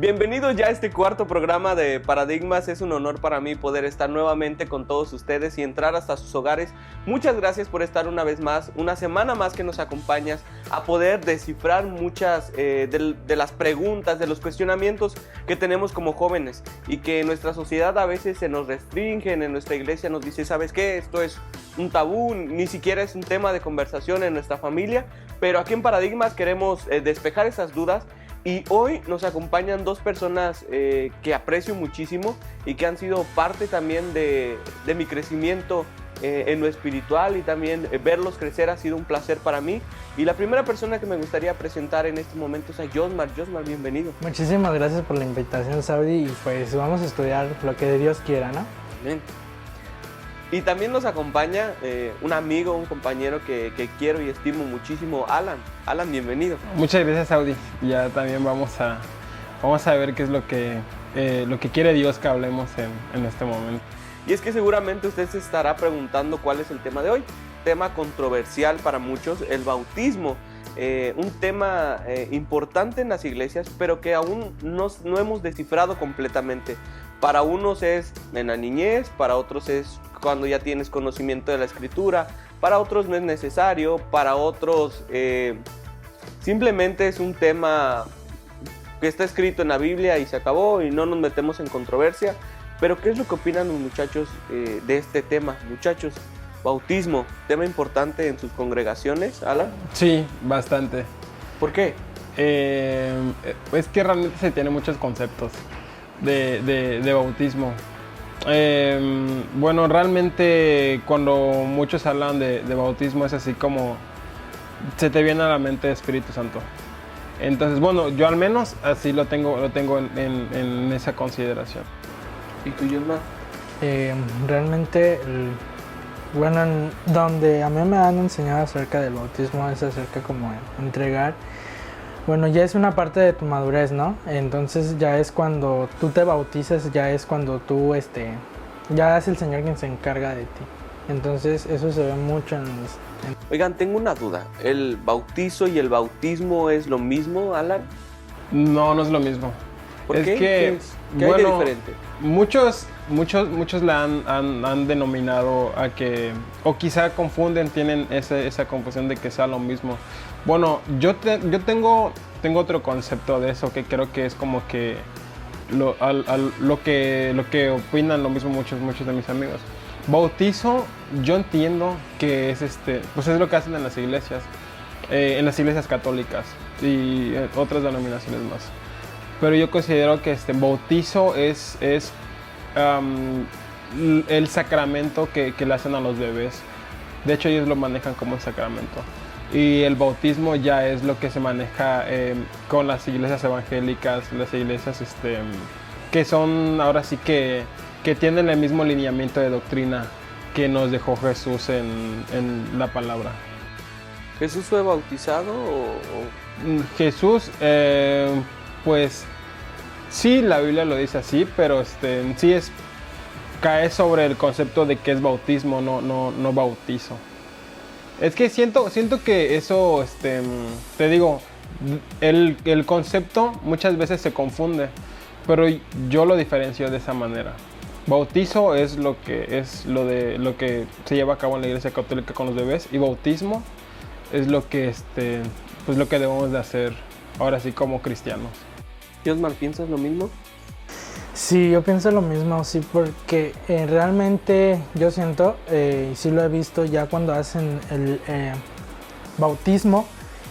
Bienvenidos ya a este cuarto programa de Paradigmas. Es un honor para mí poder estar nuevamente con todos ustedes y entrar hasta sus hogares. Muchas gracias por estar una vez más, una semana más que nos acompañas a poder descifrar muchas de las preguntas, de los cuestionamientos que tenemos como jóvenes y que en nuestra sociedad a veces se nos restringen. En nuestra iglesia nos dice, ¿sabes qué? Esto es un tabú, ni siquiera es un tema de conversación en nuestra familia, pero aquí en Paradigmas queremos despejar esas dudas. Y hoy nos acompañan dos personas que aprecio muchísimo y que han sido parte también de mi crecimiento en lo espiritual, y también verlos crecer ha sido un placer para mí. Y la primera persona que me gustaría presentar en este momento es a Josmar. Josmar, bienvenido. Muchísimas gracias por la invitación, Saudi, y pues vamos a estudiar lo que Dios quiera, ¿no? Bien. Y también nos acompaña un amigo, un compañero que quiero y estimo muchísimo, Alan. Alan, bienvenido. Muchas gracias, Audi. Ya también vamos a ver qué es lo que quiere Dios que hablemos en este momento. Y es que seguramente usted se estará preguntando cuál es el tema de hoy. Tema controversial para muchos, el bautismo. Un tema importante en las iglesias, pero que aún no hemos descifrado completamente. Para unos es en la niñez, para otros es cuando ya tienes conocimiento de la escritura, para otros no es necesario, para otros simplemente es un tema que está escrito en la Biblia y se acabó y no nos metemos en controversia. Pero ¿qué es lo que opinan los muchachos de este tema? Muchachos, bautismo, tema importante en sus congregaciones, Alan. Sí, bastante. ¿Por qué? Es que realmente se tienen muchos conceptos de bautismo. Bueno, realmente cuando muchos hablan de bautismo es así como se te viene a la mente Espíritu Santo. Entonces, bueno, yo al menos así lo tengo en esa consideración. ¿Y tú, Yosmar? Realmente, bueno, donde a mí me han enseñado acerca del bautismo es acerca como de entregar. Bueno, ya es una parte de tu madurez, ¿no? Entonces ya es cuando tú te bautizas, ya es cuando tú, ya es el Señor quien se encarga de ti. Entonces eso se ve mucho Oigan, tengo una duda. ¿El bautizo y el bautismo es lo mismo, Alan? No, no es lo mismo. ¿Por es qué? que, ¿Qué hay de diferente? Muchos la han denominado a que, o quizá confunden, tienen esa confusión de que sea lo mismo. Bueno, yo tengo otro concepto de eso que creo que es como que lo que opinan lo mismo muchos de mis amigos. Bautizo, yo entiendo que es pues es lo que hacen en las iglesias católicas y otras denominaciones más. Pero yo considero que bautizo es el sacramento que le hacen a los bebés. De hecho, ellos lo manejan como un sacramento. Y el bautismo ya es lo que se maneja con las iglesias evangélicas, las iglesias que son ahora sí que tienen el mismo lineamiento de doctrina que nos dejó Jesús en la palabra. ¿Jesús fue bautizado Jesús, pues sí, la Biblia lo dice así, pero en sí cae sobre el concepto de que es bautismo, no bautizo. Es que siento que eso, te digo, el concepto muchas veces se confunde, pero yo lo diferencio de esa manera. Bautizo es lo que se lleva a cabo en la Iglesia Católica con los bebés, y bautismo es lo que pues lo que debemos de hacer ahora sí como cristianos. Josmar, ¿piensas lo mismo? Sí, yo pienso lo mismo, sí, porque realmente yo siento, y sí lo he visto ya cuando hacen el bautismo,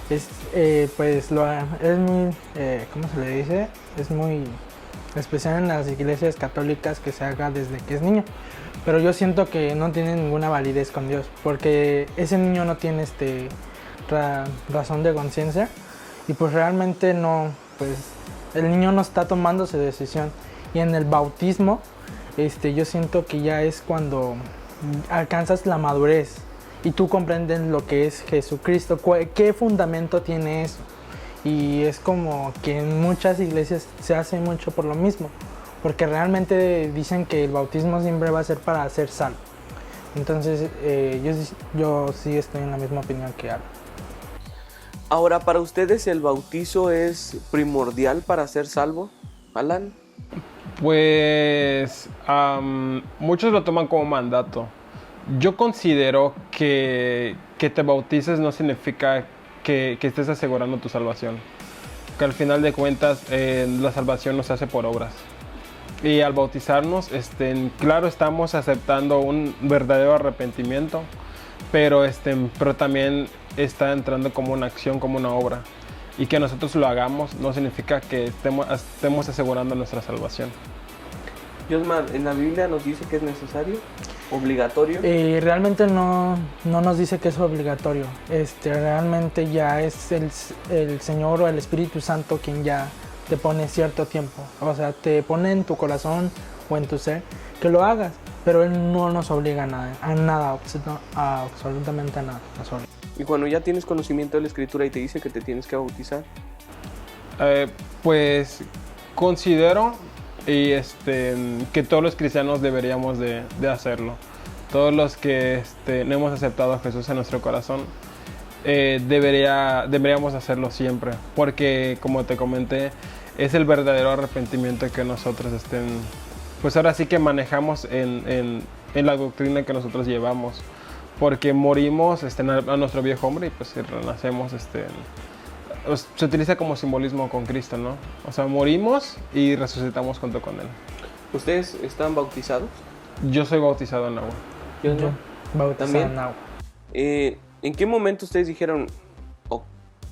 pues es muy, ¿cómo se le dice? Es muy especial en las iglesias católicas que se haga desde que es niño. Pero yo siento que no tiene ninguna validez con Dios, porque ese niño no tiene razón de conciencia, y pues realmente no, pues el niño no está tomando su decisión. Y en el bautismo, yo siento que ya es cuando alcanzas la madurez y tú comprendes lo que es Jesucristo, qué fundamento tiene eso. Y es como que en muchas iglesias se hace mucho por lo mismo, porque realmente dicen que el bautismo siempre va a ser para ser salvo. Entonces yo sí estoy en la misma opinión que Alan. Ahora, ¿para ustedes el bautizo es primordial para ser salvo? Alan. Pues muchos lo toman como mandato. Yo considero que te bautices no significa que estés asegurando tu salvación. Que al final de cuentas la salvación no se hace por obras. Y al bautizarnos, claro, estamos aceptando un verdadero arrepentimiento, pero también está entrando como una acción, como una obra. Y que nosotros lo hagamos no significa que estemos asegurando nuestra salvación. Josmar, ¿en la Biblia nos dice que es necesario? ¿Obligatorio? Realmente no nos dice que es obligatorio. Realmente ya es el Señor o el Espíritu Santo quien ya te pone cierto tiempo. O sea, te pone en tu corazón o en tu ser que lo hagas, pero Él no nos obliga a nada, absolutamente a nada. Y cuando ya tienes conocimiento de la Escritura y te dice que te tienes que bautizar. Pues considero que todos los cristianos deberíamos de hacerlo. Todos los que no hemos aceptado a Jesús en nuestro corazón, deberíamos hacerlo siempre. Porque, como te comenté, es el verdadero arrepentimiento que nosotros pues ahora sí que manejamos en la doctrina que nosotros llevamos. Porque morimos a nuestro viejo hombre y pues renacemos, se utiliza como simbolismo con Cristo, ¿no? O sea, morimos y resucitamos junto con Él. ¿Ustedes están bautizados? Yo soy bautizado en agua. Yo no. Bautizado ¿También? en agua. ¿En qué momento ustedes dijeron o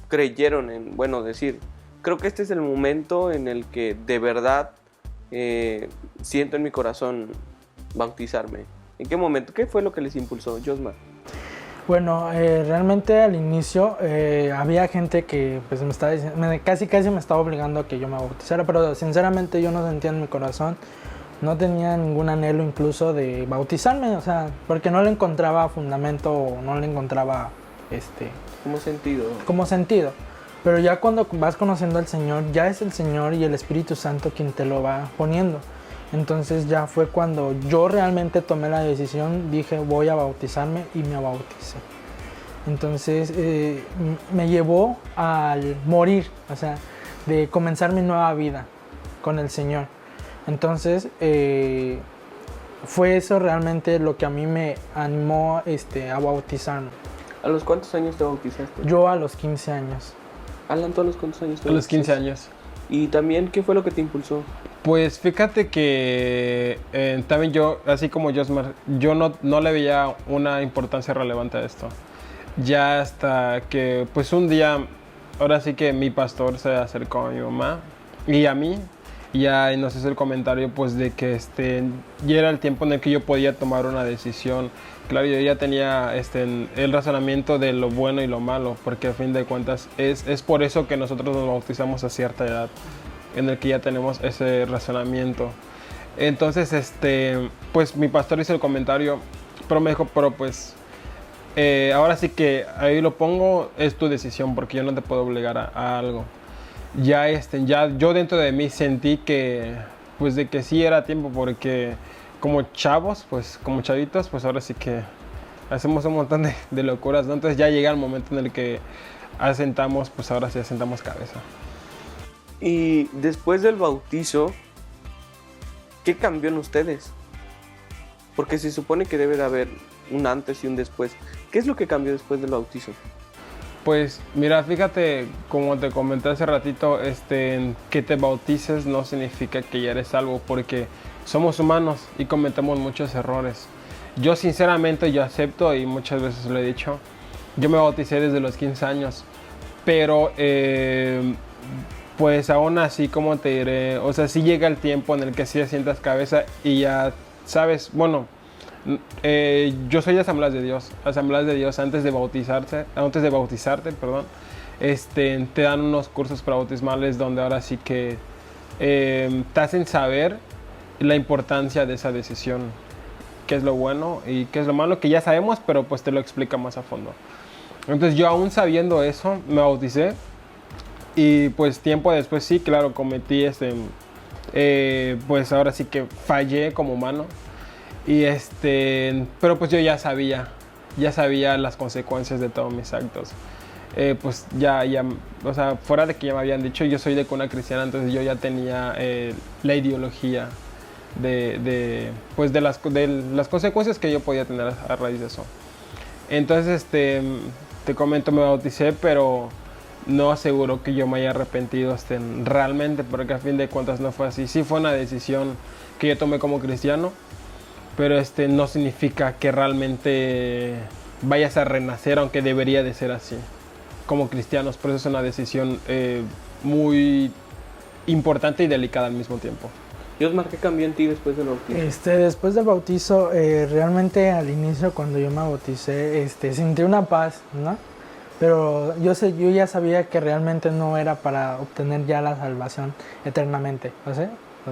creyeron en, decir, creo que este es el momento en el que de verdad siento en mi corazón bautizarme? ¿En qué momento? ¿Qué fue lo que les impulsó, Josmar? Bueno, realmente al inicio había gente que pues me estaba diciendo, casi me estaba obligando a que yo me bautizara, pero sinceramente yo no sentía en mi corazón, no tenía ningún anhelo incluso de bautizarme, o sea, porque no le encontraba fundamento o no le encontraba como sentido. Pero ya cuando vas conociendo al Señor, ya es el Señor y el Espíritu Santo quien te lo va poniendo. Entonces ya fue cuando yo realmente tomé la decisión, dije voy a bautizarme y me bauticé. Entonces me llevó al morir, o sea, de comenzar mi nueva vida con el Señor. Entonces fue eso realmente lo que a mí me animó a bautizarme. ¿A los cuántos años te bautizaste? Yo a los 15 años. Alan, ¿tú a los cuántos años te bautizaste? A los 15 años. ¿Y también qué fue lo que te impulsó? Pues fíjate que también yo, así como Josmar, yo no le veía una importancia relevante a esto. Ya hasta que pues un día, ahora sí que mi pastor se acercó a mi mamá y a mí, y ya nos hizo el comentario pues de que ya era el tiempo en el que yo podía tomar una decisión. Claro, yo ya tenía el razonamiento de lo bueno y lo malo, porque a fin de cuentas es por eso que nosotros nos bautizamos a cierta edad, en el que ya tenemos ese razonamiento. Entonces, pues mi pastor hizo el comentario, pero me dijo, pero pues, ahora sí que ahí lo pongo, es tu decisión, porque yo no te puedo obligar a algo. Ya yo dentro de mí sentí que, pues de que sí era tiempo, porque como chavos, pues como chavitos, pues ahora sí que hacemos un montón de locuras, ¿no? Entonces ya llega el momento en el que asentamos, pues ahora sí asentamos cabeza. Y después del bautizo, ¿qué cambió en ustedes? Porque se supone que debe de haber un antes y un después. ¿Qué es lo que cambió después del bautizo? Pues mira, fíjate, como te comenté hace ratito, que te bautices no significa que ya eres salvo, porque somos humanos y cometemos muchos errores. Yo sinceramente, yo acepto, y muchas veces lo he dicho, yo me bauticé desde los 15 años, pero pues aún así, como te diré, o sea, sí llega el tiempo en el que sí asientas cabeza y ya sabes, bueno, yo soy de Asambleas de Dios, antes de bautizarte, perdón, te dan unos cursos bautismales donde ahora sí que te hacen saber la importancia de esa decisión, qué es lo bueno y qué es lo malo, que ya sabemos, pero pues te lo explica más a fondo. Entonces yo, aún sabiendo eso, me bauticé. Y pues tiempo después sí, claro, cometí pues ahora sí que fallé como humano. Y pero pues yo ya sabía las consecuencias de todos mis actos. pues ya, o sea, fuera de que ya me habían dicho, yo soy de cuna cristiana, entonces yo ya tenía la ideología pues de las consecuencias que yo podía tener a raíz de eso. Entonces, te comento, me bauticé, pero no aseguro que yo me haya arrepentido realmente, porque a fin de cuentas no fue así. Sí fue una decisión que yo tomé como cristiano, pero no significa que realmente vayas a renacer, aunque debería de ser así como cristianos. Por eso es una decisión muy importante y delicada al mismo tiempo. Diosmar, ¿qué cambió en ti después del bautismo? Después del bautizo, realmente al inicio cuando yo me bauticé, sentí una paz, ¿no? Pero yo ya sabía que realmente no era para obtener ya la salvación eternamente, ¿no sé?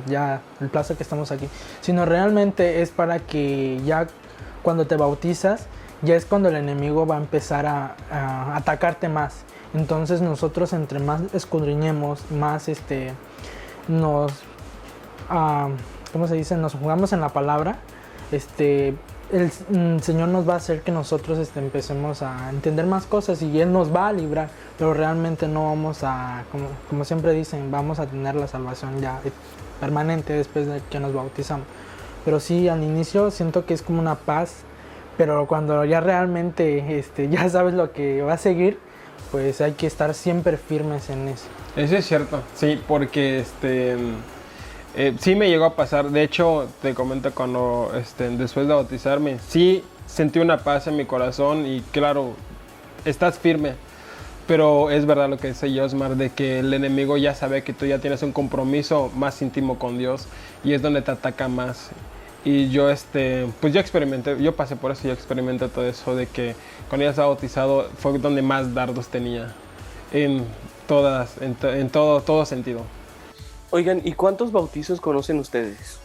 Ya el plazo que estamos aquí, sino realmente es para que ya cuando te bautizas, ya es cuando el enemigo va a empezar a atacarte más. Entonces nosotros entre más escudriñemos, más ¿cómo se dice? Nos jugamos en la palabra, el Señor nos va a hacer que nosotros empecemos a entender más cosas y Él nos va a librar, pero realmente no vamos a, como siempre dicen, vamos a tener la salvación ya permanente después de que nos bautizamos. Pero sí, al inicio siento que es como una paz, pero cuando ya realmente ya sabes lo que va a seguir, pues hay que estar siempre firmes en eso. Eso es cierto, sí, porque sí me llegó a pasar. De hecho, te comento, cuando después de bautizarme, sí sentí una paz en mi corazón y claro, estás firme. Pero es verdad lo que dice Diosmar, de que el enemigo ya sabe que tú ya tienes un compromiso más íntimo con Dios y es donde te ataca más. Y yo, pues yo experimenté, yo pasé por eso, yo experimenté todo eso, de que cuando ya estaba bautizado fue donde más dardos tenía, en todo sentido. Oigan, ¿y cuántos bautizos conocen ustedes?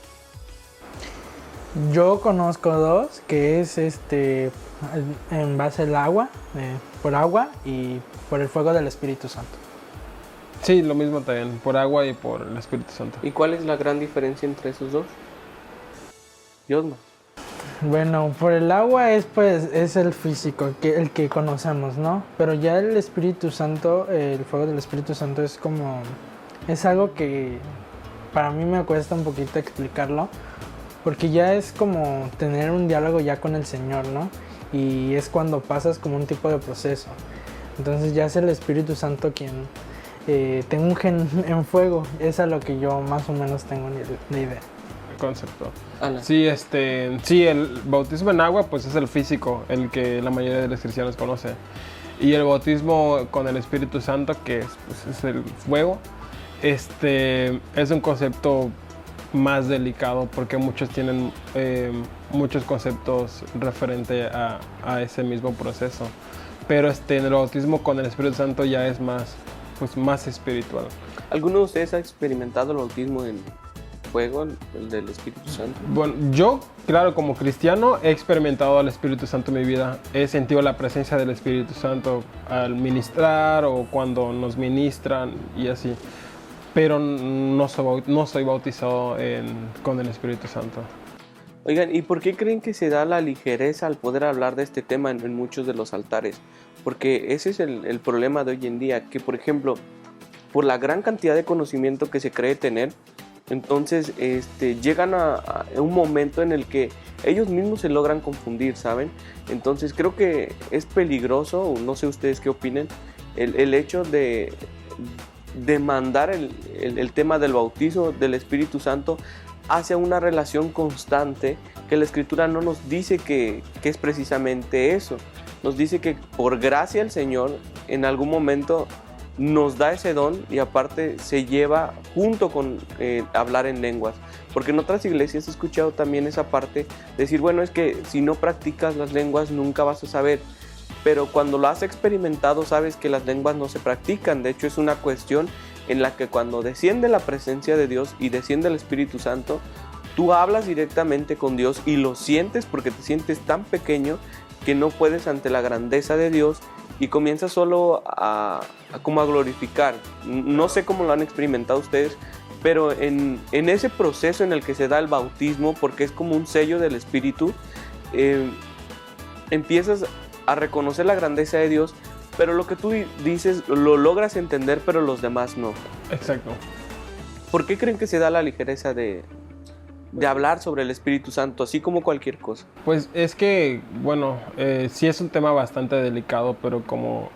Yo conozco dos, que es en base al agua, por agua y por el fuego del Espíritu Santo. Sí, lo mismo también, por agua y por el Espíritu Santo. ¿Y cuál es la gran diferencia entre esos dos? Diosmar. Bueno, por el agua es el físico, el que conocemos, ¿no? Pero ya el Espíritu Santo, el fuego del Espíritu Santo es algo que para mí me cuesta un poquito explicarlo, porque ya es como tener un diálogo ya con el Señor, ¿no? Y es cuando pasas como un tipo de proceso. Entonces ya es el Espíritu Santo quien te unge en fuego. Es a lo que yo más o menos tengo de idea. Concepto. Ana. Sí, sí, el bautismo en agua pues es el físico, el que la mayoría de los cristianos conoce. Y el bautismo con el Espíritu Santo, que es el fuego, es un concepto más delicado porque muchos tienen muchos conceptos referente a ese mismo proceso. Pero en el bautismo con el Espíritu Santo ya es más espiritual. ¿Alguno de ustedes ha experimentado el bautismo en fuego, el del Espíritu Santo? Bueno, yo, claro, como cristiano he experimentado al Espíritu Santo en mi vida. He sentido la presencia del Espíritu Santo al ministrar o cuando nos ministran y así. Pero no soy bautizado con el Espíritu Santo. Oigan, ¿y por qué creen que se da la ligereza al poder hablar de este tema en muchos de los altares? Porque ese es el problema de hoy en día, que por ejemplo, por la gran cantidad de conocimiento que se cree tener, entonces llegan a un momento en el que ellos mismos se logran confundir, ¿saben? Entonces creo que es peligroso, no sé ustedes qué opinen, el hecho de mandar el tema del bautizo del Espíritu Santo hacia una relación constante, que la Escritura no nos dice que es precisamente eso. Nos dice que por gracia el Señor en algún momento nos da ese don y aparte se lleva junto con hablar en lenguas. Porque en otras iglesias he escuchado también esa parte, decir, bueno, es que si no practicas las lenguas nunca vas a saber. Pero cuando lo has experimentado sabes que las lenguas no se practican. De hecho es una cuestión en la que cuando desciende la presencia de Dios y desciende el Espíritu Santo, tú hablas directamente con Dios y lo sientes porque te sientes tan pequeño que no puedes ante la grandeza de Dios y comienzas solo a glorificar. No sé cómo lo han experimentado ustedes, pero en ese proceso en el que se da el bautismo, porque es como un sello del Espíritu, empiezas a reconocer la grandeza de Dios, pero lo que tú dices lo logras entender, pero los demás no. Exacto. ¿Por qué creen que se da la ligereza de hablar sobre el Espíritu Santo, así como cualquier cosa? Pues es que, bueno, sí es un tema bastante delicado, pero como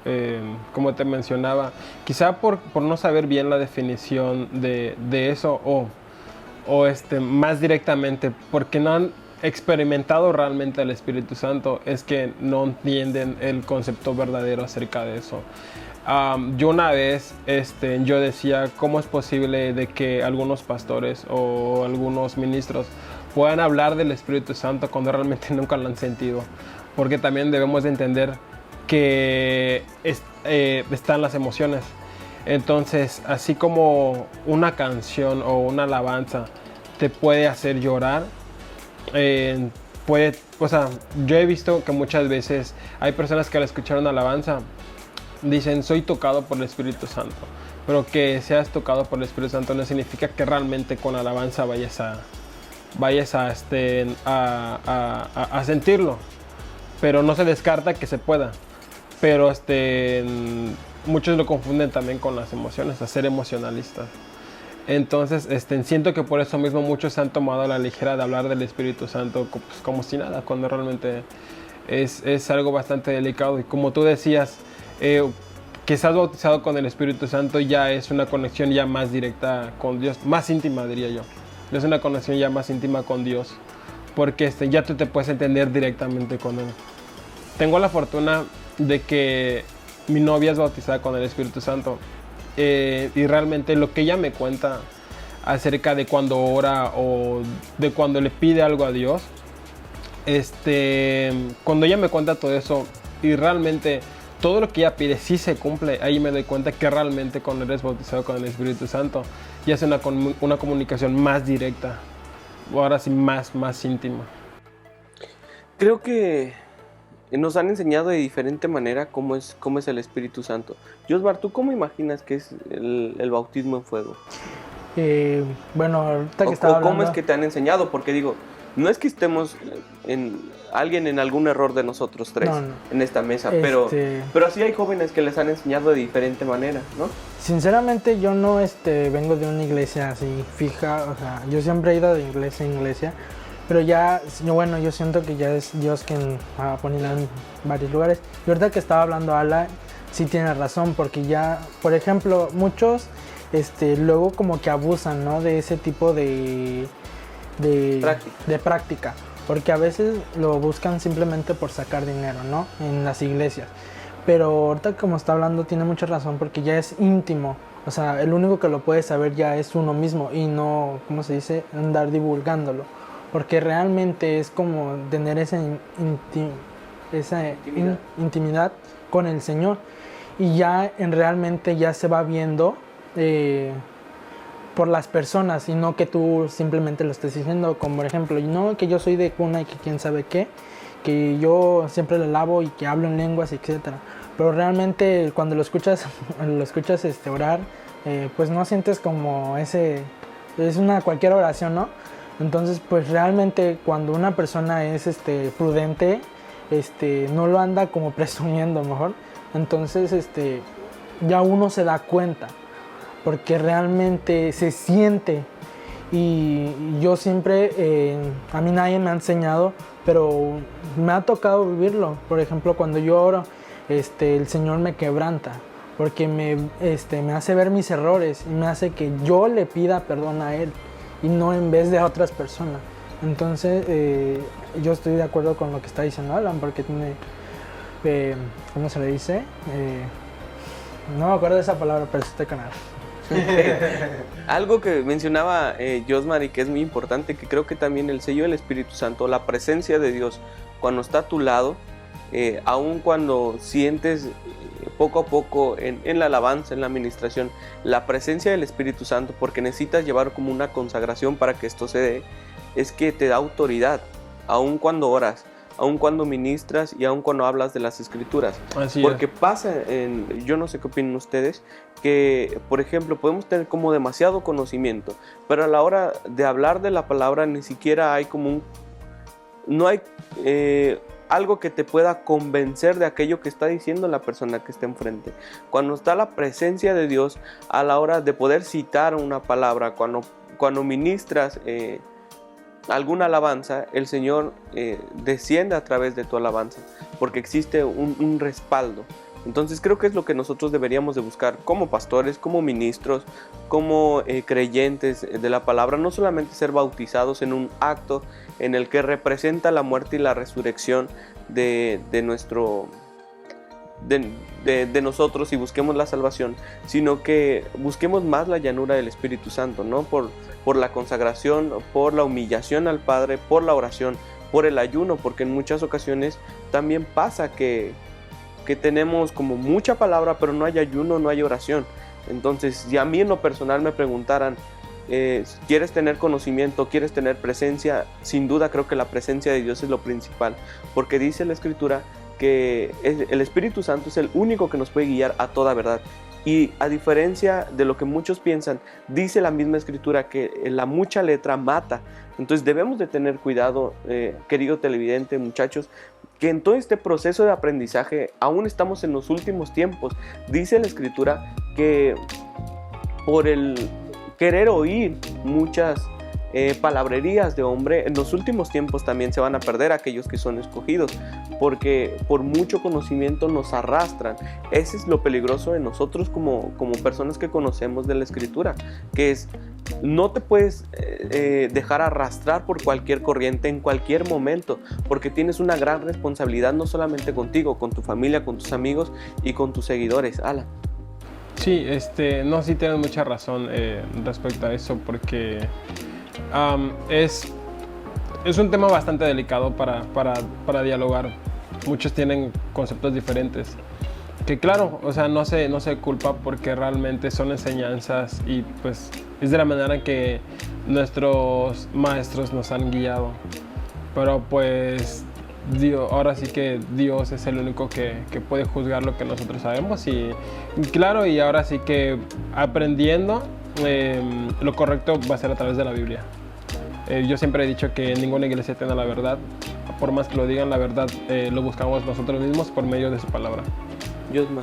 te mencionaba, quizá por no saber bien la definición de eso, o más directamente, porque no han experimentado realmente el Espíritu Santo, es que no entienden el concepto verdadero acerca de eso. Yo una vez yo decía, ¿cómo es posible de que algunos pastores o algunos ministros puedan hablar del Espíritu Santo cuando realmente nunca lo han sentido? Porque también debemos de entender que están las emociones. Entonces, así como una canción o una alabanza te puede hacer llorar, yo he visto que muchas veces hay personas que al escuchar una alabanza dicen, soy tocado por el Espíritu Santo, pero que seas tocado por el Espíritu Santo no significa que realmente con la alabanza vayas a sentirlo, pero no se descarta que se pueda, pero muchos lo confunden también con las emociones, a ser emocionalistas. Entonces siento que por eso mismo muchos se han tomado a la ligera de hablar del Espíritu Santo pues, como si nada, cuando realmente es algo bastante delicado. Y como tú decías, que estás bautizado con el Espíritu Santo ya es una conexión ya más directa con Dios, más íntima diría yo. Es una conexión ya más íntima con Dios, porque ya tú te puedes entender directamente con Él. Tengo la fortuna de que mi novia es bautizada con el Espíritu Santo, y realmente lo que ella me cuenta acerca de cuando ora o de cuando le pide algo a Dios, cuando ella me cuenta todo eso y realmente todo lo que ella pide sí se cumple, ahí me doy cuenta que realmente cuando eres bautizado con el Espíritu Santo ya es una comunicación más directa, o ahora sí más íntima. Creo que nos han enseñado de diferente manera cómo es el Espíritu Santo. Josmar, ¿tú cómo imaginas que es el bautismo en fuego? Bueno, ahorita que estaba hablando... ¿Cómo es que te han enseñado? Porque digo, no es que estemos alguien en algún error de nosotros tres en esta mesa, pero sí hay jóvenes que les han enseñado de diferente manera, ¿no? Sinceramente yo no vengo de una iglesia así fija, o sea, yo siempre he ido de iglesia en iglesia, pero yo siento que ya es Dios quien va a ponerla en varios lugares. Y ahorita que estaba hablando Ala, sí tiene razón, porque ya, por ejemplo, muchos luego como que abusan, ¿no? De ese tipo de práctica, porque a veces lo buscan simplemente por sacar dinero, ¿no? En las iglesias. Pero ahorita como está hablando tiene mucha razón, porque ya es íntimo, o sea, el único que lo puede saber ya es uno mismo y no, ¿cómo se dice?, andar divulgándolo, porque realmente es como tener esa intimidad con el Señor, y ya realmente ya se va viendo por las personas, y no que tú simplemente lo estés diciendo, como por ejemplo, no, que yo soy de cuna y que quién sabe qué, que yo siempre le lavo y que hablo en lenguas, etcétera. Pero realmente cuando lo escuchas orar, pues no sientes como es una cualquier oración, ¿no? Entonces, pues realmente cuando una persona es prudente, no lo anda como presumiendo mejor, entonces ya uno se da cuenta, porque realmente se siente. Y yo siempre, a mí nadie me ha enseñado, pero me ha tocado vivirlo. Por ejemplo, cuando yo oro, el Señor me quebranta, porque me hace ver mis errores y me hace que yo le pida perdón a Él y no en vez de a otras personas. Entonces, yo estoy de acuerdo con lo que está diciendo Alan, porque tiene, ¿cómo se le dice? No me acuerdo de esa palabra, pero estoy con él. Algo que mencionaba Josmar y que es muy importante, que creo que también el sello del Espíritu Santo, la presencia de Dios cuando está a tu lado, aun cuando sientes poco a poco en la alabanza, en la administración, la presencia del Espíritu Santo, porque necesitas llevar como una consagración para que esto se dé, es que te da autoridad, aun cuando oras, aun cuando ministras y aun cuando hablas de las Escrituras. Así porque es. pasa, yo no sé qué opinan ustedes, que por ejemplo podemos tener como demasiado conocimiento, pero a la hora de hablar de la palabra ni siquiera hay como no hay algo que te pueda convencer de aquello que está diciendo la persona que está enfrente. Cuando está la presencia de Dios a la hora de poder citar una palabra, cuando ministras alguna alabanza, el Señor desciende a través de tu alabanza, porque existe un respaldo. Entonces creo que es lo que nosotros deberíamos de buscar como pastores, como ministros, como creyentes de la palabra, no solamente ser bautizados en un acto en el que representa la muerte y la resurrección de nosotros y busquemos la salvación, sino que busquemos más la llanura del Espíritu Santo, ¿no? Por la consagración, por la humillación al Padre, por la oración, por el ayuno, porque en muchas ocasiones también pasa que tenemos como mucha palabra, pero no hay ayuno, no hay oración. Entonces, si a mí en lo personal me preguntaran, ¿quieres tener conocimiento, quieres tener presencia? Sin duda creo que la presencia de Dios es lo principal, porque dice la Escritura que el Espíritu Santo es el único que nos puede guiar a toda verdad. Y a diferencia de lo que muchos piensan, dice la misma Escritura que la mucha letra mata. Entonces debemos de tener cuidado, querido televidente, muchachos, que en todo este proceso de aprendizaje aún estamos en los últimos tiempos. Dice la Escritura que por el querer oír muchas palabrerías de hombre, en los últimos tiempos también se van a perder aquellos que son escogidos, porque por mucho conocimiento nos arrastran. Ese es lo peligroso de nosotros como personas que conocemos de la Escritura, que es, no te puedes dejar arrastrar por cualquier corriente en cualquier momento, porque tienes una gran responsabilidad, no solamente contigo, con tu familia, con tus amigos y con tus seguidores. Alan. Sí, no, sí tienes mucha razón respecto a eso, porque es un tema bastante delicado para dialogar. Muchos tienen conceptos diferentes, que claro, o sea, no se culpa, porque realmente son enseñanzas y pues es de la manera en que nuestros maestros nos han guiado. Pero pues Dios, ahora sí que Dios es el único que puede juzgar lo que nosotros sabemos, y claro, y ahora sí que aprendiendo, lo correcto va a ser a través de la Biblia. Yo siempre he dicho que ninguna iglesia tiene la verdad, por más que lo digan, la verdad lo buscamos nosotros mismos por medio de su palabra. Yosma.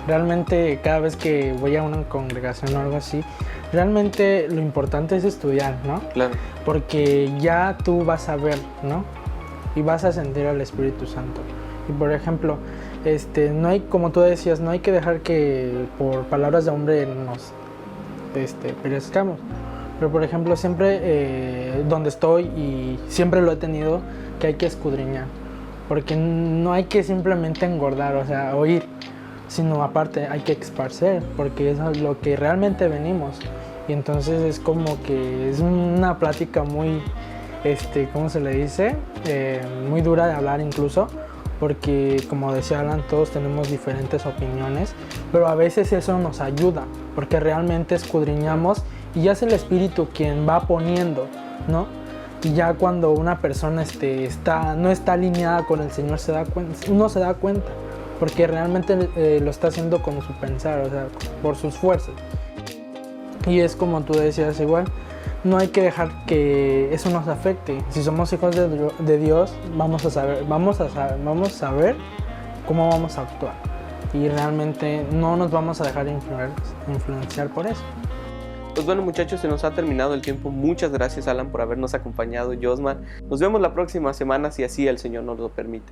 Realmente cada vez que voy a una congregación o algo así, realmente lo importante es estudiar, ¿no? Claro. Porque ya tú vas a ver, ¿no? Y vas a sentir al Espíritu Santo. Y por ejemplo, no hay, como tú decías, no hay que dejar que por palabras de hombre nos perezcamos. Pero por ejemplo, siempre donde estoy, y siempre lo he tenido, que hay que escudriñar. Porque no hay que simplemente engordar, o sea, oír, sino aparte hay que esparcer, porque eso es lo que realmente venimos. Y entonces es como que es una plática muy, ¿cómo se le dice? Muy dura de hablar incluso, porque como decía Alan, todos tenemos diferentes opiniones, pero a veces eso nos ayuda, porque realmente escudriñamos y ya es el Espíritu quien va poniendo, ¿no? Y ya cuando una persona no está alineada con el Señor, uno se da cuenta, porque realmente lo está haciendo con su pensar, o sea, por sus fuerzas. Y es como tú decías igual, no hay que dejar que eso nos afecte. Si somos hijos de Dios, vamos a saber cómo vamos a actuar. Y realmente no nos vamos a dejar influenciar por eso. Pues bueno, muchachos, se nos ha terminado el tiempo. Muchas gracias, Alan, por habernos acompañado. Yosma, nos vemos la próxima semana, si así el Señor nos lo permite.